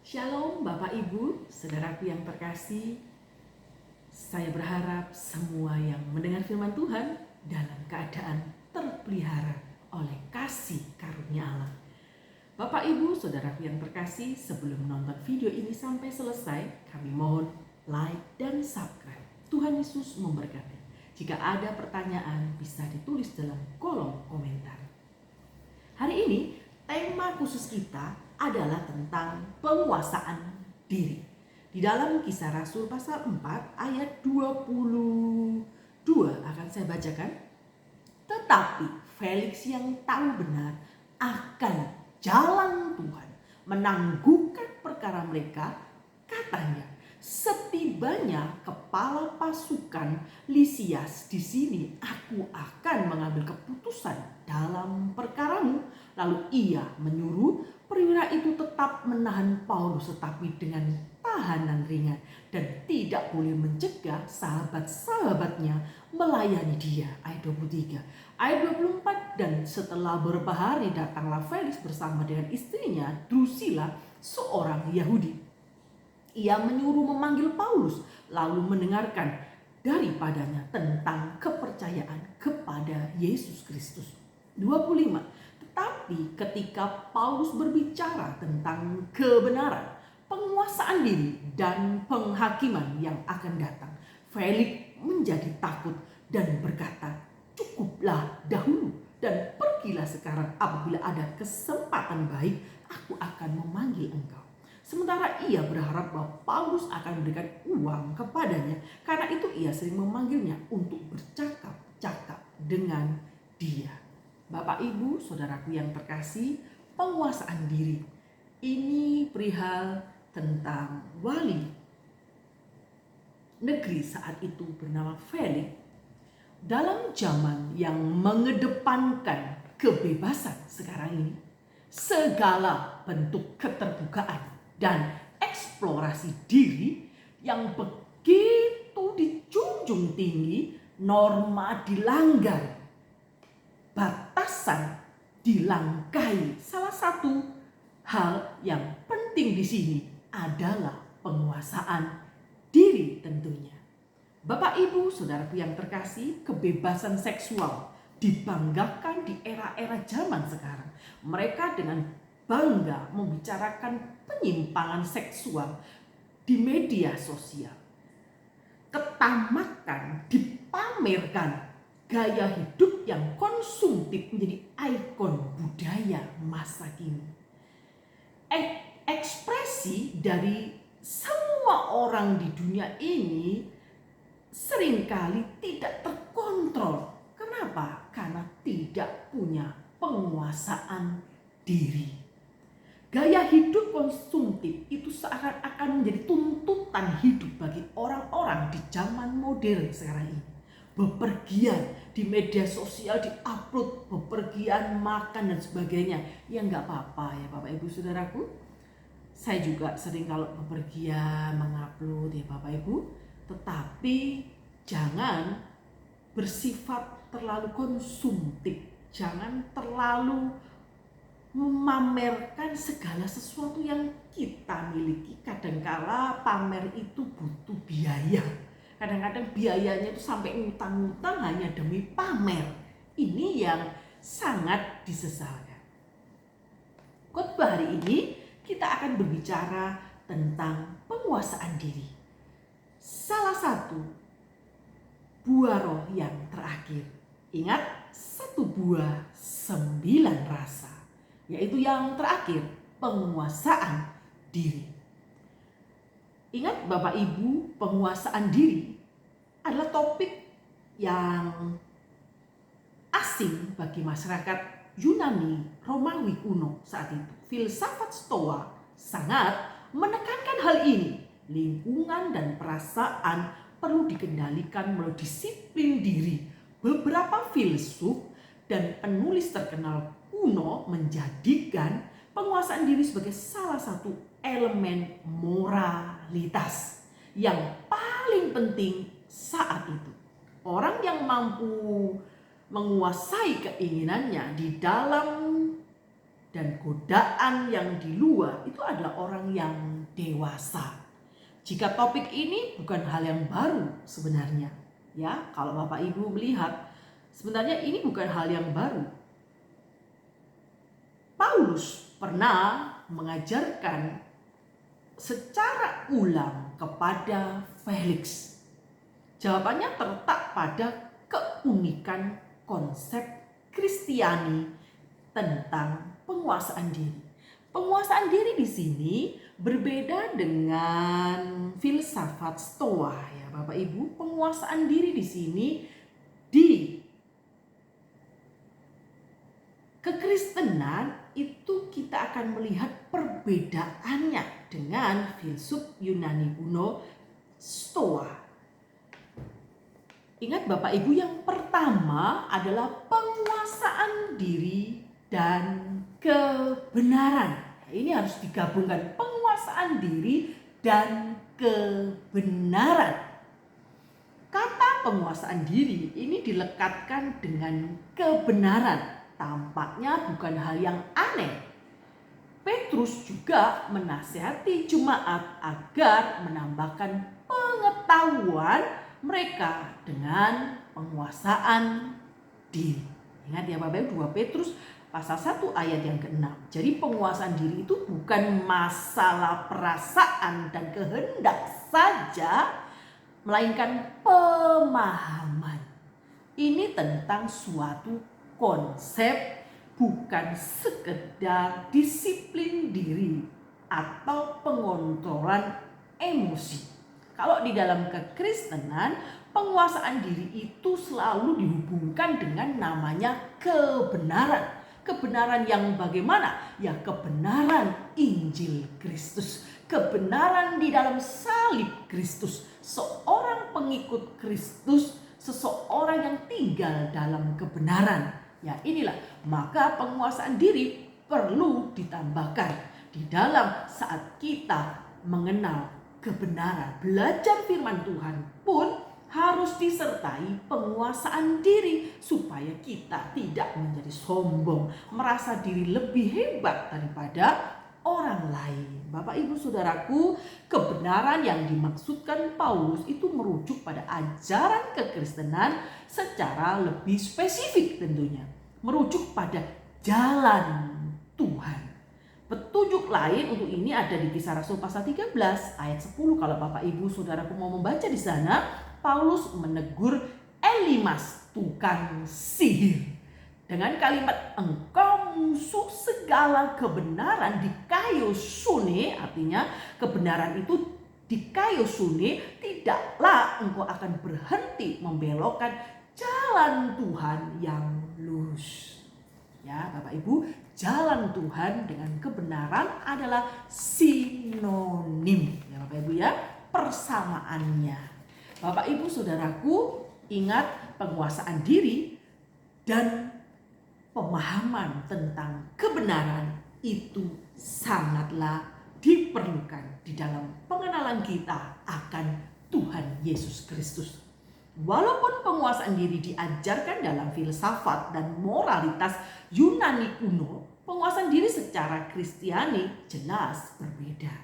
Shalom Bapak Ibu, saudaraku yang terkasih. Saya berharap semua yang mendengar firman Tuhan dalam keadaan terpelihara oleh kasih karunia Allah. Bapak Ibu, saudaraku yang terkasih, sebelum menonton video ini sampai selesai, kami mohon like dan subscribe. Tuhan Yesus memberkati. Jika ada pertanyaan bisa ditulis dalam kolom komentar. Hari ini tema khusus kita adalah tentang penguasaan diri. Di dalam Kisah Rasul pasal 4 ayat 22 akan saya bacakan. Tetapi Felix yang tahu benar akan jalan Tuhan menangguhkan perkara mereka, katanya, setibanya kepala pasukan Lisias di sini, aku akan mengambil keputusan dalam perkaramu. Lalu ia menyuruh perwira itu tetap menahan Paulus, tetapi dengan tahanan ringan, dan tidak boleh mencegah sahabat-sahabatnya melayani dia. Ayat 23. Ayat 24, dan setelah beberapa hari datanglah Felix bersama dengan istrinya Drusilla, seorang Yahudi. Ia menyuruh memanggil Paulus, lalu mendengarkan daripadanya tentang kepercayaan kepada Yesus Kristus. 25. Tetapi ketika Paulus berbicara tentang kebenaran, penguasaan diri, dan penghakiman yang akan datang, Felix menjadi takut dan berkata, cukuplah dahulu dan pergilah sekarang, apabila ada kesempatan baik, aku akan memanggil engkau. Sementara ia berharap bahwa Paulus akan memberikan uang kepadanya, karena itu ia sering memanggilnya untuk bercakap-cakap dengan dia. Bapak Ibu, saudaraku yang terkasih, penguasaan diri ini perihal tentang wali negeri saat itu bernama Felix. Dalam zaman yang mengedepankan kebebasan sekarang ini, segala bentuk keterbukaan dan eksplorasi diri yang begitu dijunjung tinggi, norma dilanggar, batasan dilangkahi. Salah satu hal yang penting di sini adalah penguasaan diri tentunya. Bapak Ibu, saudaraku yang terkasih, kebebasan seksual dibanggakan di era-era zaman sekarang. Mereka dengan bangga membicarakan penyimpangan seksual di media sosial. Ketamakan dipamerkan, gaya hidup yang konsumtif menjadi ikon budaya masa kini. Ekspresi dari semua orang di dunia ini seringkali tidak terkontrol. Kenapa? Karena tidak punya penguasaan diri. Gaya hidup konsumtif itu seakan-akan menjadi tuntutan hidup bagi orang-orang di zaman modern sekarang ini. Bepergian di media sosial, diupload bepergian, makan dan sebagainya. Ya nggak apa-apa ya Bapak Ibu saudaraku. Saya juga sering kalau bepergian mengupload ya Bapak Ibu. Tetapi jangan bersifat terlalu konsumtif. Jangan terlalu memamerkan segala sesuatu yang kita miliki. Kadangkala pamer itu butuh biaya. Kadang-kadang biayanya itu sampai ngutang-ngutang hanya demi pamer. Ini yang sangat disesalkan. Khotbah hari ini kita akan berbicara tentang penguasaan diri. Salah satu buah roh yang terakhir. Ingat, satu buah 9 rasa. Yaitu yang terakhir, penguasaan diri. Ingat Bapak Ibu, penguasaan diri adalah topik yang asing bagi masyarakat Yunani Romawi kuno saat itu. Filsafat Stoa sangat menekankan hal ini. Lingkungan dan perasaan perlu dikendalikan melalui disiplin diri. Beberapa filsuf dan penulis terkenal kuno menjadikan penguasaan diri sebagai salah satu elemen moralitas yang paling penting saat itu. Orang yang mampu menguasai keinginannya di dalam dan godaan yang di luar itu adalah orang yang dewasa. Jika topik ini bukan hal yang baru sebenarnya, ya, kalau Bapak Ibu melihat sebenarnya ini bukan hal yang baru. Paulus pernah mengajarkan secara ulang kepada Felix. Jawabannya terletak pada keunikan konsep Kristiani tentang penguasaan diri. Penguasaan diri di sini berbeda dengan filsafat Stoa, ya Bapak Ibu. Penguasaan diri di sini di kekristenan itu kita akan melihat perbedaannya dengan filsuf Yunani kuno Stoa. Ingat Bapak Ibu, yang pertama adalah penguasaan diri dan kebenaran. Ini harus digabungkan, penguasaan diri dan kebenaran. Kata penguasaan diri ini dilekatkan dengan kebenaran. Tampaknya bukan hal yang aneh. Petrus juga menasihati jemaat agar menambahkan pengetahuan mereka dengan penguasaan diri. Ingat ya Bapak Ibu, 2 Petrus pasal 1 ayat yang ke-6. Jadi penguasaan diri itu bukan masalah perasaan dan kehendak saja, melainkan pemahaman. Ini tentang suatu konsep, bukan sekedar disiplin diri atau pengontrolan emosi. Kalau di dalam kekristenan, penguasaan diri itu selalu dihubungkan dengan namanya kebenaran. Kebenaran yang bagaimana? Ya, kebenaran Injil Kristus. Kebenaran di dalam salib Kristus. Seorang pengikut Kristus, seseorang yang tinggal dalam kebenaran. Ya, inilah, maka penguasaan diri perlu ditambahkan di dalam saat kita mengenal kebenaran. Belajar firman Tuhan pun harus disertai penguasaan diri supaya kita tidak menjadi sombong, merasa diri lebih hebat daripada orang lain. Bapak Ibu Saudaraku, kebenaran yang dimaksudkan Paulus itu merujuk pada ajaran kekristenan secara lebih spesifik tentunya. Merujuk pada jalan Tuhan. Petunjuk lain untuk ini ada di Kisah Rasul pasal 13 ayat 10. Kalau Bapak Ibu Saudaraku mau membaca di sana, Paulus menegur Elimas, tukang sihir, dengan kalimat, engkau musuh segala kebenaran di kayu sune. Artinya kebenaran itu di kayu sune, tidaklah engkau akan berhenti membelokkan jalan Tuhan yang lurus. Ya Bapak Ibu, jalan Tuhan dengan kebenaran adalah sinonim. Ya Bapak Ibu ya, persamaannya. Bapak Ibu Saudaraku, ingat penguasaan diri dan pemahaman tentang kebenaran itu sangatlah diperlukan di dalam pengenalan kita akan Tuhan Yesus Kristus. Walaupun penguasaan diri diajarkan dalam filsafat dan moralitas Yunani kuno, penguasaan diri secara Kristiani jelas berbeda.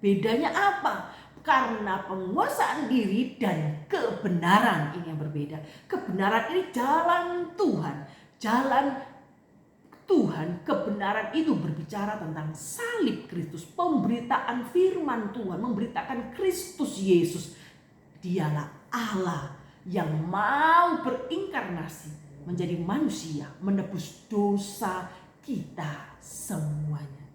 Bedanya apa? Karena penguasaan diri dan kebenaran ini yang berbeda. Kebenaran ini jalan Tuhan. Jalan Tuhan, kebenaran itu berbicara tentang salib Kristus, pemberitaan firman Tuhan, memberitakan Kristus Yesus. Dialah Allah yang mau berinkarnasi menjadi manusia, menebus dosa kita semuanya.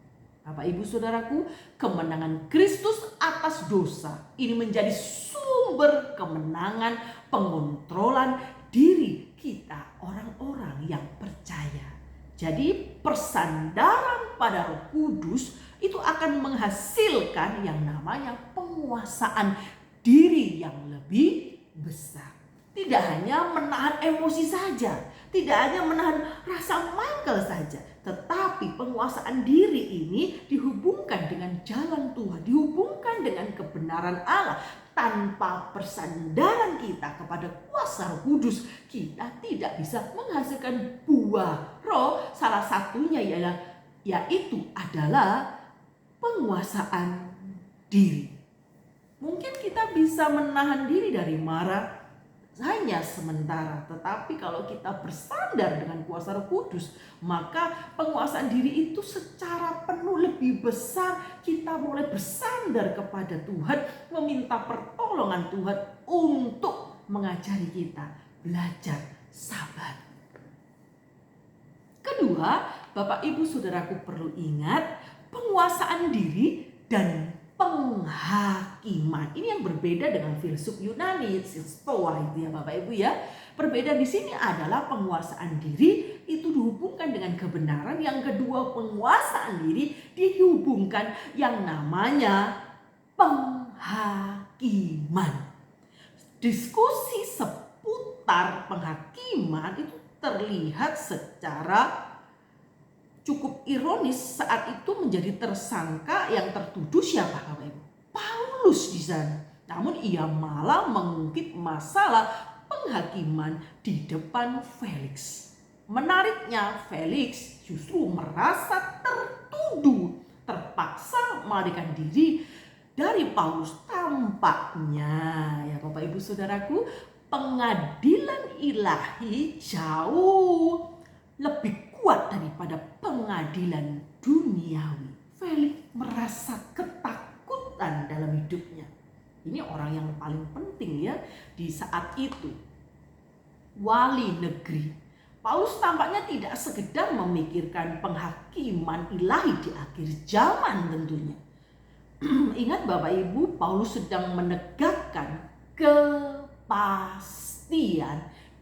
Bapak Ibu Saudaraku, kemenangan Kristus atas dosa ini menjadi sumber kemenangan pengontrolan diri kita, orang-orang yang percaya. Jadi persandaran pada Roh Kudus itu akan menghasilkan yang namanya penguasaan diri yang lebih besar. Tidak hanya menahan emosi saja, tidak hanya menahan rasa mangkel saja, tetapi penguasaan diri ini dihubungkan dengan jalan Tuhan, dihubungkan dengan kebenaran Allah. Tanpa persandaran kita kepada kuasa Roh Kudus, kita tidak bisa menghasilkan buah roh. Salah satunya ialah yaitu adalah penguasaan diri. Mungkin kita bisa menahan diri dari marah hanya sementara, tetapi kalau kita bersandar dengan kuasa Roh Kudus, maka penguasaan diri itu secara penuh lebih besar. Kita mulai bersandar kepada Tuhan, meminta pertolongan Tuhan untuk mengajari kita belajar sabar. Kedua, Bapak Ibu Saudaraku perlu ingat penguasaan diri dan penghakiman. Ini yang berbeda dengan filsuf Yunani, Stoa itu ya Bapak Ibu ya. Perbedaan di sini adalah penguasaan diri itu dihubungkan dengan kebenaran. Yang kedua, penguasaan diri dihubungkan yang namanya penghakiman. Diskusi seputar penghakiman itu terlihat secara cukup ironis. Saat itu menjadi tersangka yang tertuduh siapa Bapak Ibu? Paulus di sana. Namun ia malah mengungkit masalah penghakiman di depan Felix. Menariknya, Felix justru merasa tertuduh, terpaksa melarikan diri dari Paulus. Tampaknya ya Bapak Ibu Saudaraku, pengadilan ilahi jauh lebih kuat daripada pengadilan duniawi. Felix merasa ketakutan dalam hidupnya. Ini orang yang paling penting ya di saat itu. Wali negeri. Paulus tampaknya tidak sekedar memikirkan penghakiman ilahi di akhir zaman tentunya. Ingat Bapak Ibu, Paulus sedang menegakkan kepastian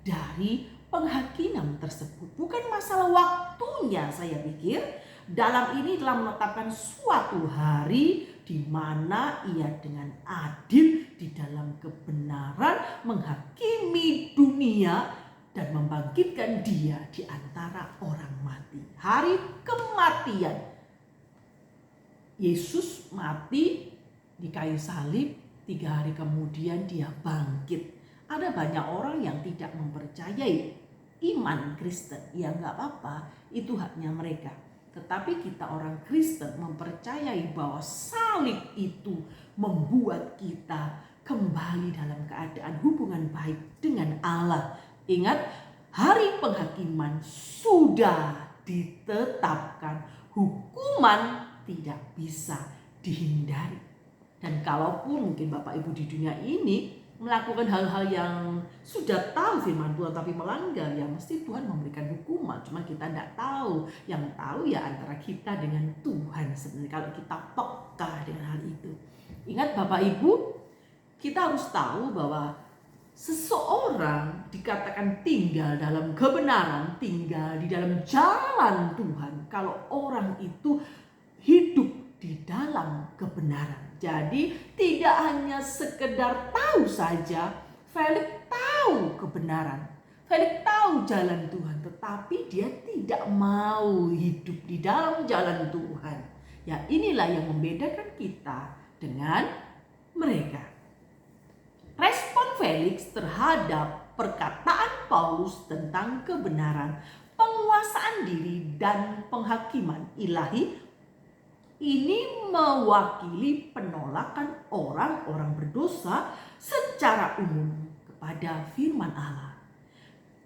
dari penghakiman tersebut. Bukan masalah waktunya, saya pikir. Dalam ini telah menetapkan suatu hari di mana ia dengan adil di dalam kebenaran menghakimi dunia dan membangkitkan dia di antara orang mati. Hari kematian. Yesus mati di kayu salib, 3 hari kemudian dia bangkit. Ada banyak orang yang tidak mempercayai iman Kristen. Ya nggak apa-apa, itu haknya mereka. Tetapi kita orang Kristen mempercayai bahwa salib itu membuat kita kembali dalam keadaan hubungan baik dengan Allah. Ingat, hari penghakiman sudah ditetapkan. Hukuman tidak bisa dihindari. Dan kalaupun mungkin Bapak Ibu di dunia ini melakukan hal-hal yang sudah tahu firman Tuhan tapi melanggar, ya mesti Tuhan memberikan hukuman. Cuma kita tidak tahu. Yang tahu ya antara kita dengan Tuhan sebenarnya, kalau kita peka dengan hal itu. Ingat Bapak Ibu, kita harus tahu bahwa seseorang dikatakan tinggal dalam kebenaran, tinggal di dalam jalan Tuhan, kalau orang itu hidup di dalam kebenaran. Jadi tidak hanya sekedar tahu saja, Felix tahu kebenaran, Felix tahu jalan Tuhan, tetapi dia tidak mau hidup di dalam jalan Tuhan. Ya inilah yang membedakan kita dengan mereka. Respon Felix terhadap perkataan Paulus tentang kebenaran, penguasaan diri dan penghakiman ilahi ini mewakili penolakan orang-orang berdosa secara umum kepada firman Allah.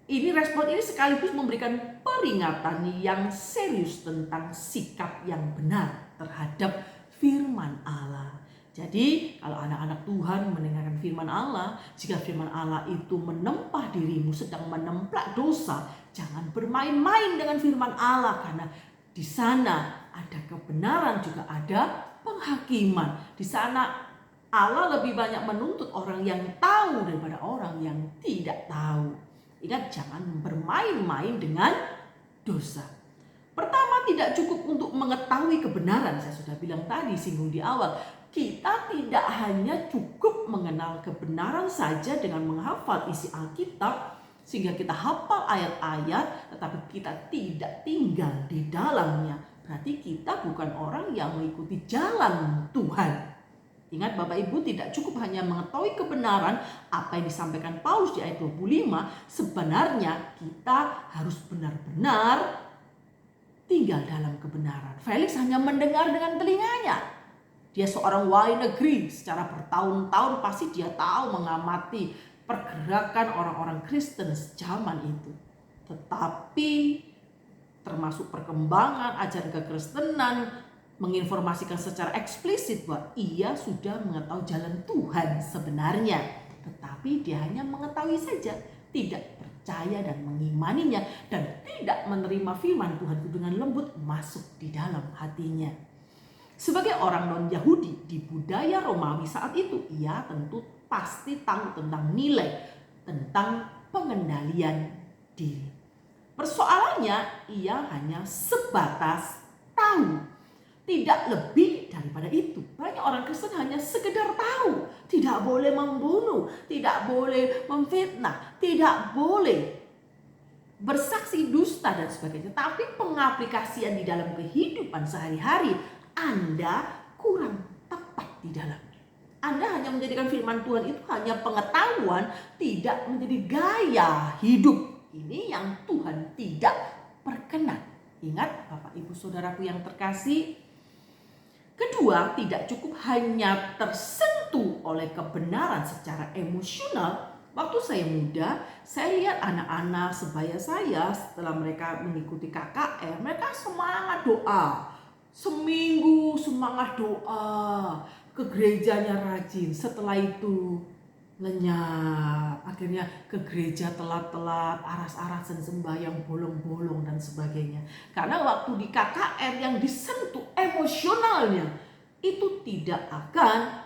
Respon ini sekaligus memberikan peringatan yang serius tentang sikap yang benar terhadap firman Allah. Jadi kalau anak-anak Tuhan mendengarkan firman Allah, jika firman Allah itu menempah dirimu sedang menemplak dosa, jangan bermain-main dengan firman Allah, karena di sana ada kebenaran, juga ada penghakiman. Di sana Allah lebih banyak menuntut orang yang tahu daripada orang yang tidak tahu. Ingat, jangan bermain-main dengan dosa. Pertama, tidak cukup untuk mengetahui kebenaran. Saya sudah bilang tadi, singgung di awal. Kita tidak hanya cukup mengenal kebenaran saja dengan menghafal isi Alkitab, sehingga kita hafal ayat-ayat, tetapi kita tidak tinggal di dalamnya. Berarti kita bukan orang yang mengikuti jalan Tuhan. Ingat Bapak Ibu, tidak cukup hanya mengetahui kebenaran apa yang disampaikan Paulus di ayat 25. Sebenarnya kita harus benar-benar tinggal dalam kebenaran. Felix hanya mendengar dengan telinganya. Dia seorang wali negeri, secara bertahun-tahun pasti dia tahu mengamati pergerakan orang-orang Kristen zaman itu. Tetapi termasuk perkembangan ajaran kekristenan menginformasikan secara eksplisit bahwa ia sudah mengetahui jalan Tuhan sebenarnya. Tetapi dia hanya mengetahui saja, tidak percaya dan mengimaninya, dan tidak menerima firman Tuhan dengan lembut masuk di dalam hatinya. Sebagai orang non-Yahudi di budaya Romawi saat itu, ia tentu pasti tahu tentang nilai, tentang pengendalian diri. Persoalannya, ia hanya sebatas tahu, tidak lebih daripada itu. Banyak orang Kristen hanya sekedar tahu, tidak boleh membunuh, tidak boleh memfitnah, tidak boleh bersaksi dusta dan sebagainya. Tapi pengaplikasian di dalam kehidupan sehari-hari Anda kurang tepat di dalamnya. Anda hanya menjadikan firman Tuhan itu hanya pengetahuan, tidak menjadi gaya hidup. Ini yang Tuhan tidak perkenan. Ingat Bapak Ibu Saudaraku yang terkasih. Kedua, tidak cukup hanya tersentuh oleh kebenaran secara emosional. Waktu saya muda, saya lihat anak-anak sebaya saya setelah mereka mengikuti KKR, mereka semangat doa. Seminggu semangat doa, ke gerejanya rajin. Setelah itu lenyap, akhirnya ke gereja telat-telat, aras-arasan sembahyang bolong-bolong dan sebagainya. Karena waktu di KKR yang disentuh emosionalnya itu tidak akan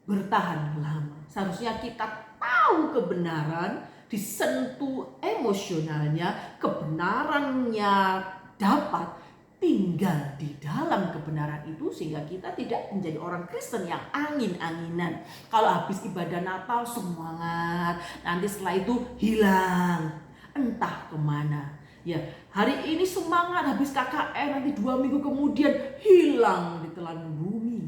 bertahan lama. Seharusnya kita tahu kebenaran, disentuh emosionalnya, kebenarannya dapat tinggal di dalam kebenaran itu, sehingga kita tidak menjadi orang Kristen yang angin-anginan. Kalau habis ibadah Natal semangat, nanti setelah itu hilang entah kemana. Ya, hari ini semangat, habis KKR, nanti 2 minggu kemudian hilang di telan bumi.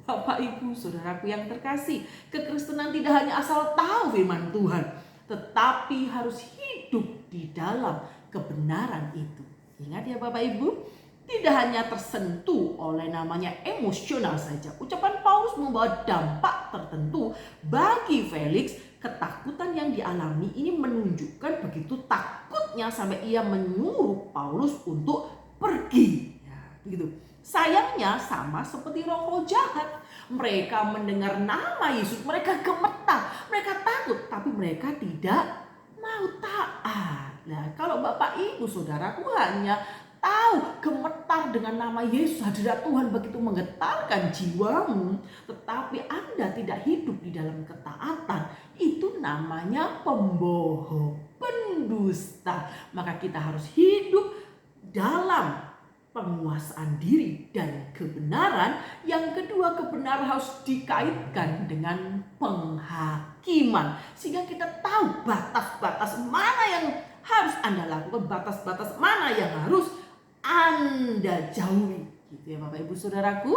Bapak Ibu Saudaraku yang terkasih, kekristenan tidak hanya asal tahu firman Tuhan, tetapi harus hidup di dalam kebenaran itu. Ingat ya Bapak Ibu, tidak hanya tersentuh oleh namanya emosional saja. Ucapan Paulus membawa dampak tertentu bagi Felix. Ketakutan yang dialami ini menunjukkan begitu takutnya sampai ia menyuruh Paulus untuk pergi. Ya, begitu. Sayangnya sama seperti roh-roh jahat. Mereka mendengar nama Yesus, mereka gemetar, mereka takut, tapi mereka tidak mau taat. Nah, kalau Bapak Ibu Saudaraku hanya tahu, gemetar dengan nama Yesus, hadirat Tuhan begitu menggetarkan jiwamu, tetapi Anda tidak hidup di dalam ketaatan, itu namanya pembohong, pendusta. Maka kita harus hidup dalam penguasaan diri dan kebenaran. Yang kedua, kebenaran harus dikaitkan dengan penghakiman, sehingga kita tahu batas-batas mana yang harus Anda lakukan, batas-batas mana yang harus Anda jauhi. Gitu ya Bapak Ibu Saudaraku.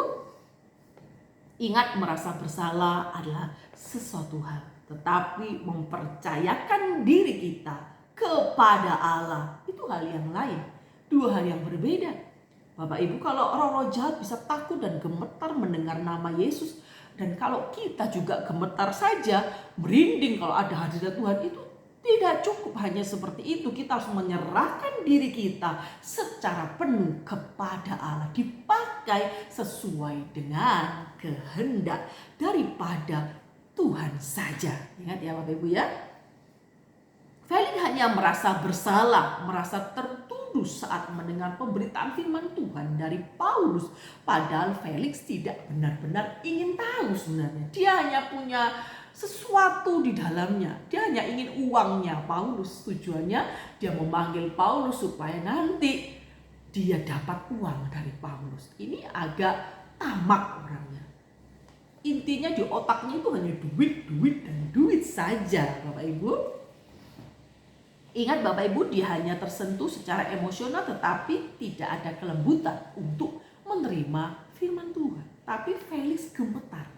Ingat, merasa bersalah adalah sesuatu hal, tetapi mempercayakan diri kita kepada Allah itu hal yang lain. Dua hal yang berbeda. Bapak Ibu, kalau roh-roh jahat bisa takut dan gemetar mendengar nama Yesus, dan kalau kita juga gemetar saja, merinding kalau ada hadirat Tuhan, itu tidak cukup hanya seperti itu. Kita harus menyerahkan diri kita secara penuh kepada Allah, dipakai sesuai dengan kehendak daripada Tuhan saja. Ingat ya Bapak Ibu ya. Felix hanya merasa bersalah, merasa tertuduh saat mendengar pemberitaan firman Tuhan dari Paulus. Padahal Felix tidak benar-benar ingin tahu sebenarnya. Dia hanya punya sesuatu di dalamnya. Dia hanya ingin uangnya Paulus. Tujuannya dia memanggil Paulus supaya nanti dia dapat uang dari Paulus. Ini agak tamak orangnya. Intinya di otaknya itu hanya duit, duit, dan duit saja Bapak Ibu. Ingat Bapak Ibu, dia hanya tersentuh secara emosional, tetapi tidak ada kelembutan untuk menerima firman Tuhan. Tapi Felix gemetar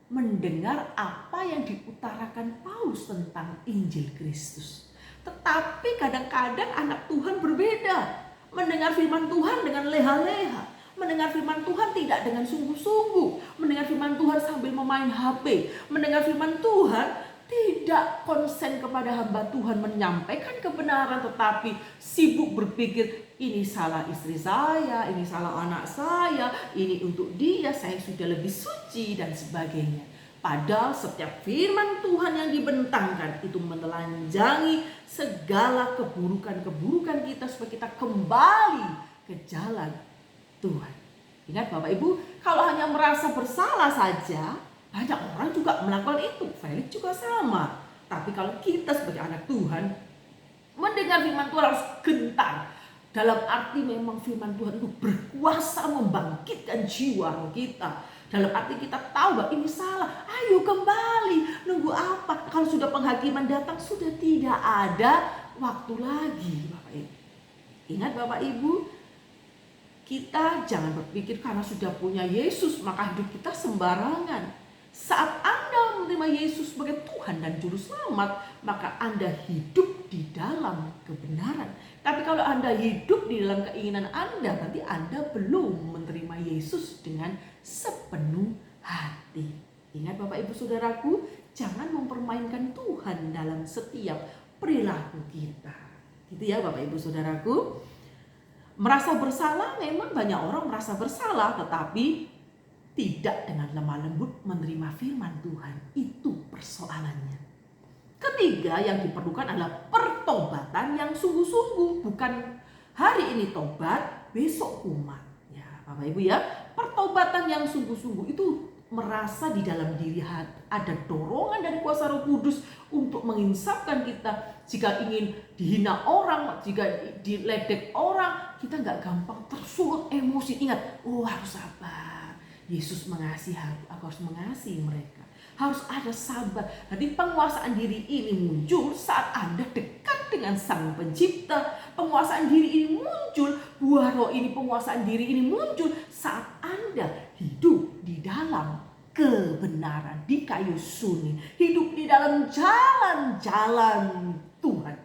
mendengar apa yang diutarakan Paulus tentang Injil Kristus. Tetapi kadang-kadang anak Tuhan berbeda. mendengar firman Tuhan dengan leha-leha, mendengar firman Tuhan tidak dengan sungguh-sungguh, mendengar firman Tuhan sambil memain HP, mendengar firman Tuhan tidak konsen kepada hamba Tuhan menyampaikan kebenaran, tetapi sibuk berpikir ini salah istri saya, ini salah anak saya, ini untuk dia, saya sudah lebih suci dan sebagainya. Padahal setiap firman Tuhan yang dibentangkan itu menelanjangi segala keburukan-keburukan kita supaya kita kembali ke jalan Tuhan. Ingat Bapak Ibu, kalau hanya merasa bersalah saja, banyak orang juga melakukan itu. Felix juga sama. Tapi kalau kita sebagai anak Tuhan mendengar firman Tuhan harus gentar. Dalam arti memang firman Tuhan itu berkuasa membangkitkan jiwa kita. Dalam arti kita tahu bahwa ini salah, ayo kembali. Nunggu apa? Kalau sudah penghakiman datang, sudah tidak ada waktu lagi Bapak Ibu. Ingat Bapak Ibu, kita jangan berpikir karena sudah punya Yesus maka hidup kita sembarangan. Saat Anda menerima Yesus sebagai Tuhan dan Juru Selamat, maka Anda hidup di dalam kebenaran. Tapi kalau Anda hidup di dalam keinginan Anda, berarti Anda belum menerima Yesus dengan sepenuh hati. Ingat Bapak Ibu Saudaraku, jangan mempermainkan Tuhan dalam setiap perilaku kita. Gitu ya Bapak Ibu Saudaraku. Merasa bersalah, memang banyak orang merasa bersalah, tetapi tidak dengan lemah lembut menerima firman Tuhan. Itu persoalannya. Ketiga yang diperlukan adalah pertobatan yang sungguh-sungguh. Bukan hari ini tobat, besok kumat. Ya Bapak Ibu ya, pertobatan yang sungguh-sungguh itu merasa di dalam diri ada dorongan dari kuasa Roh Kudus untuk menginsafkan kita. Jika ingin dihina orang, jika diledek orang, kita gak gampang tersulut emosi. Ingat, harus sabar. Yesus mengasihi aku harus mengasihi mereka. Harus ada sabar. Jadi penguasaan diri ini muncul saat Anda dekat dengan Sang Pencipta. Penguasaan diri ini muncul, buah roh ini, penguasaan diri ini muncul saat Anda hidup di dalam kebenaran, di kayu suni. Hidup di dalam jalan-jalan Tuhan.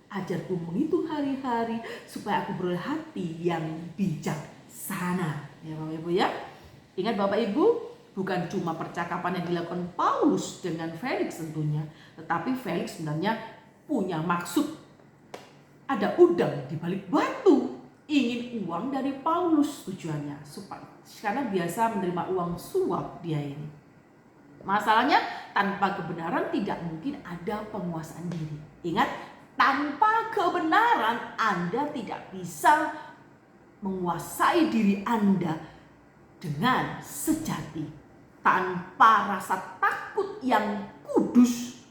Ajarku menghitung hari-hari supaya aku beroleh hati yang bijaksana. Ya Bapak Ibu ya. Ingat Bapak Ibu, bukan cuma percakapan yang dilakukan Paulus dengan Felix tentunya, tetapi Felix sebenarnya punya maksud. Ada udang di balik batu, ingin uang dari Paulus tujuannya, karena biasa menerima uang suap dia ini. Masalahnya tanpa kebenaran tidak mungkin ada penguasaan diri. Ingat, tanpa kebenaran Anda tidak bisa menguasai diri Anda dengan sejati. Tanpa rasa takut yang kudus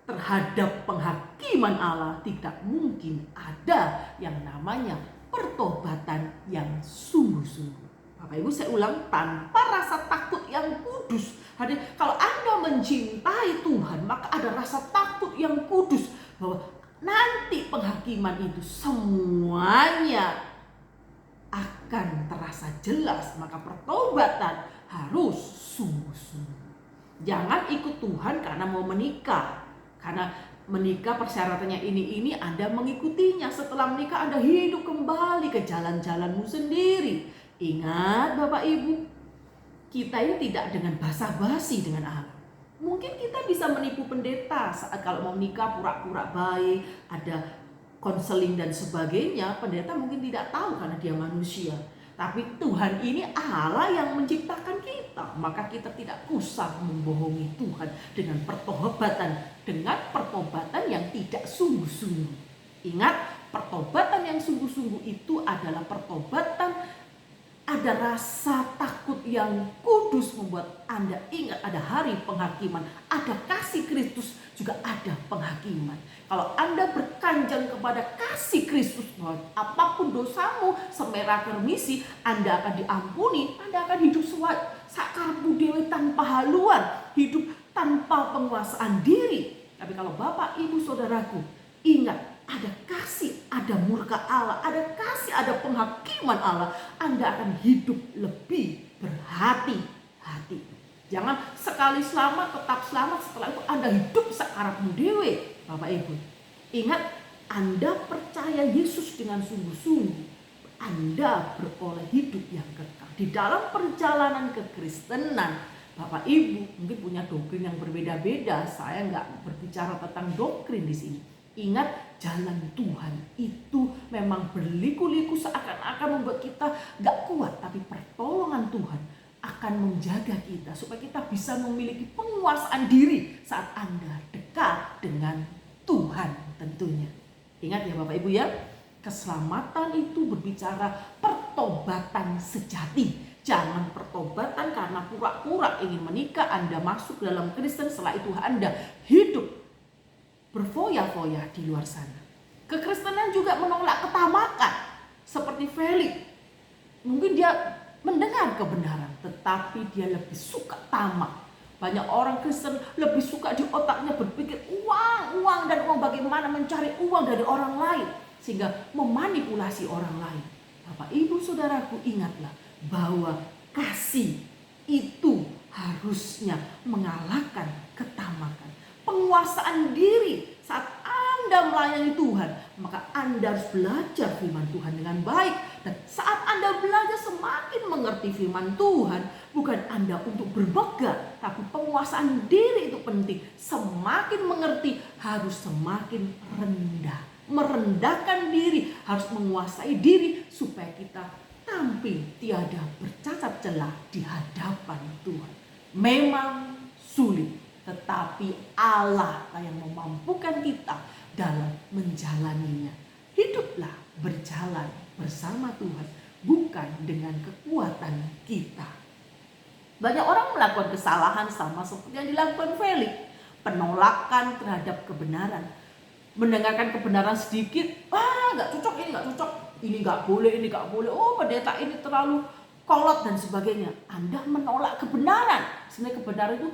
terhadap penghakiman Allah, tidak mungkin ada yang namanya pertobatan yang sungguh-sungguh. Bapak Ibu saya ulang, tanpa rasa takut yang kudus. Kalau Anda mencintai Tuhan, maka ada rasa takut yang kudus bahwa nanti penghakiman itu semuanya akan terasa jelas. Maka pertobatan harus sungguh-sungguh. Jangan ikut Tuhan karena mau menikah. Karena menikah persyaratannya ini Anda mengikutinya. Setelah menikah Anda hidup kembali ke jalan-jalanmu sendiri. Ingat Bapak Ibu, kita ini tidak dengan basa-basi dengan Allah. Mungkin kita bisa menipu pendeta saat kalau mau menikah pura-pura baik, ada konseling dan sebagainya. Pendeta mungkin tidak tahu karena dia manusia. Tapi Tuhan ini Allah yang menciptakan kita. Maka kita tidak usah membohongi Tuhan dengan pertobatan yang tidak sungguh-sungguh. Ingat, pertobatan yang sungguh-sungguh itu adalah pertobatan ada rasa takut yang kudus membuat Anda ingat ada hari penghakiman. Ada kasih Kristus, juga ada penghakiman. Kalau Anda berkanjang kepada kasih Kristus, bahwa apapun dosamu semerah kermisi, Anda akan diampuni. Anda akan hidup sakarepmu dewe tanpa haluan, hidup tanpa penguasaan diri. Tapi kalau Bapak, Ibu, Saudaraku, ingat, ada kasih, ada murka Allah, ada kasih, ada penghakiman Allah. Anda akan hidup lebih berhati-hati. Jangan sekali selamat, tetap selamat, setelah itu Anda hidup sakarepmu dewe. Bapak Ibu, ingat, Anda percaya Yesus dengan sungguh-sungguh. Anda beroleh hidup yang kekal. Di dalam perjalanan kekristenan, Bapak Ibu mungkin punya doktrin yang berbeda-beda. Saya nggak berbicara tentang doktrin di sini. Ingat, jalan Tuhan itu memang berliku-liku seakan-akan membuat kita nggak kuat. Tapi pertolongan Tuhan akan menjaga kita supaya kita bisa memiliki penguasaan diri saat Anda dekat dengan Tuhan tentunya. Ingat ya Bapak Ibu ya, keselamatan itu berbicara pertobatan sejati. Jangan pertobatan karena pura-pura ingin menikah, Anda masuk dalam Kristen, setelah itu Anda hidup berfoya-foya di luar sana. Kekristenan juga menolak ketamakan. Seperti Felix, mungkin dia mendengar kebenaran, tetapi dia lebih suka tamak. Banyak orang Kristen lebih suka di otaknya berpikir uang, dan uang, bagaimana mencari uang dari orang lain, sehingga memanipulasi orang lain. Bapak Ibu Saudaraku, ingatlah bahwa kasih itu harusnya mengalahkan ketamakan. Penguasaan diri saat Anda melayani Tuhan, maka Anda harus belajar firman Tuhan dengan baik. Dan saat Anda belajar semakin mengerti firman Tuhan, bukan Anda untuk berbangga, tapi penguasaan diri itu penting. Semakin mengerti harus semakin rendah. Merendahkan diri, harus menguasai diri supaya kita tampil tiada bercacat celah di hadapan Tuhan. Memang sulit, tetapi Allah yang memampukan kita dalam menjalaninya. Hiduplah berjalan bersama Tuhan, bukan dengan kekuatan kita. Banyak orang melakukan kesalahan sama seperti yang dilakukan Felix. Penolakan terhadap kebenaran. Mendengarkan kebenaran sedikit, gak cocok, ini gak cocok, ini gak boleh, oh pendeta ini terlalu kolot dan sebagainya. Anda menolak kebenaran. Sebenarnya kebenaran itu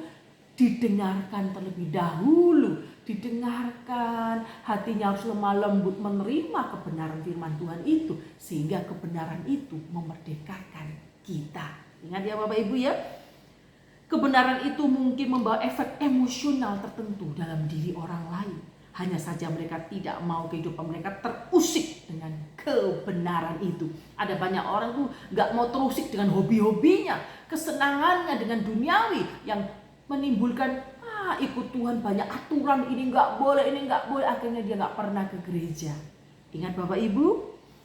didengarkan terlebih dahulu, didengarkan, hatinya harus lemah lembut menerima kebenaran firman Tuhan itu, sehingga kebenaran itu memerdekakan kita. Ingat ya Bapak Ibu ya, kebenaran itu mungkin membawa efek emosional tertentu dalam diri orang lain. Hanya saja mereka tidak mau kehidupan mereka terusik dengan kebenaran itu. Ada banyak orang tuh gak mau terusik dengan hobi-hobinya, kesenangannya dengan duniawi yang menimbulkan ikut Tuhan banyak aturan, ini gak boleh, akhirnya dia gak pernah ke gereja. Ingat Bapak Ibu,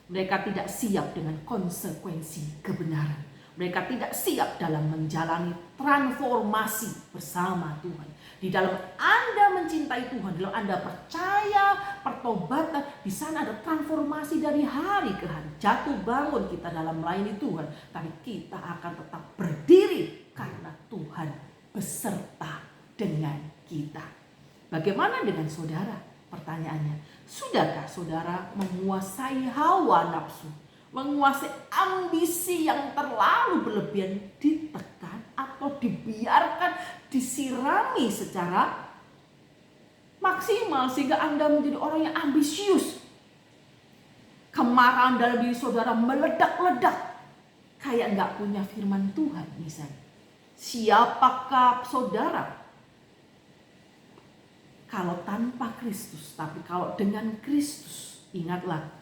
mereka tidak siap dengan konsekuensi kebenaran. Mereka tidak siap dalam menjalani transformasi bersama Tuhan. Di dalam Anda mencintai Tuhan, di dalam Anda percaya pertobatan, di sana ada transformasi dari hari ke hari. Jatuh bangun kita dalam melayani Tuhan, tapi kita akan tetap berdiri karena Tuhan beserta dengan kita. Bagaimana dengan saudara? Pertanyaannya, sudahkah saudara menguasai hawa nafsu? Menguasai ambisi yang terlalu berlebihan, ditekan atau dibiarkan disirami secara maksimal sehingga Anda menjadi orang yang ambisius. Kemarahan dalam diri saudara meledak-ledak kayak nggak punya firman Tuhan misalnya. Siapakah saudara kalau tanpa Kristus? Tapi kalau dengan Kristus, ingatlah,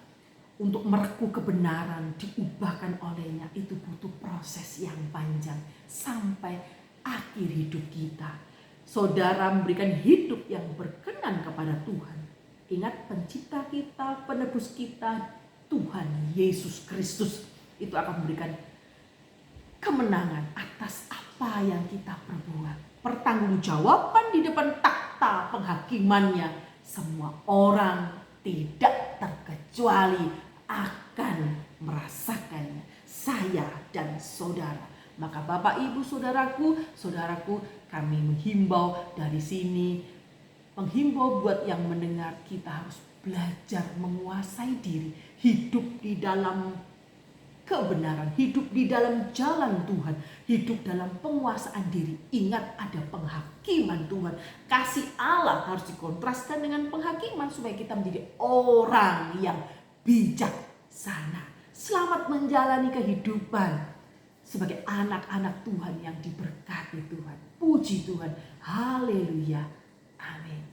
untuk mereku kebenaran, diubahkan olehnya, itu butuh proses yang panjang sampai akhir hidup kita. Saudara memberikan hidup yang berkenan kepada Tuhan. Ingat, pencipta kita, penebus kita, Tuhan Yesus Kristus, itu akan memberikan kemenangan atas apa yang kita perbuat. Pertanggungjawaban di depan takhta penghakimannya. Semua orang tidak terkecuali akan merasakannya, saya dan saudara. Maka Bapak Ibu saudaraku, kami menghimbau dari sini, menghimbau buat yang mendengar, kita harus belajar menguasai diri, hidup di dalam kebenaran, hidup di dalam jalan Tuhan, hidup dalam penguasaan diri. Ingat, ada penghakiman Tuhan. Kasih Allah harus dikontraskan dengan penghakiman supaya kita menjadi orang yang bijaksana. Selamat menjalani kehidupan sebagai anak-anak Tuhan yang diberkati Tuhan. Puji Tuhan. Haleluya. Amin.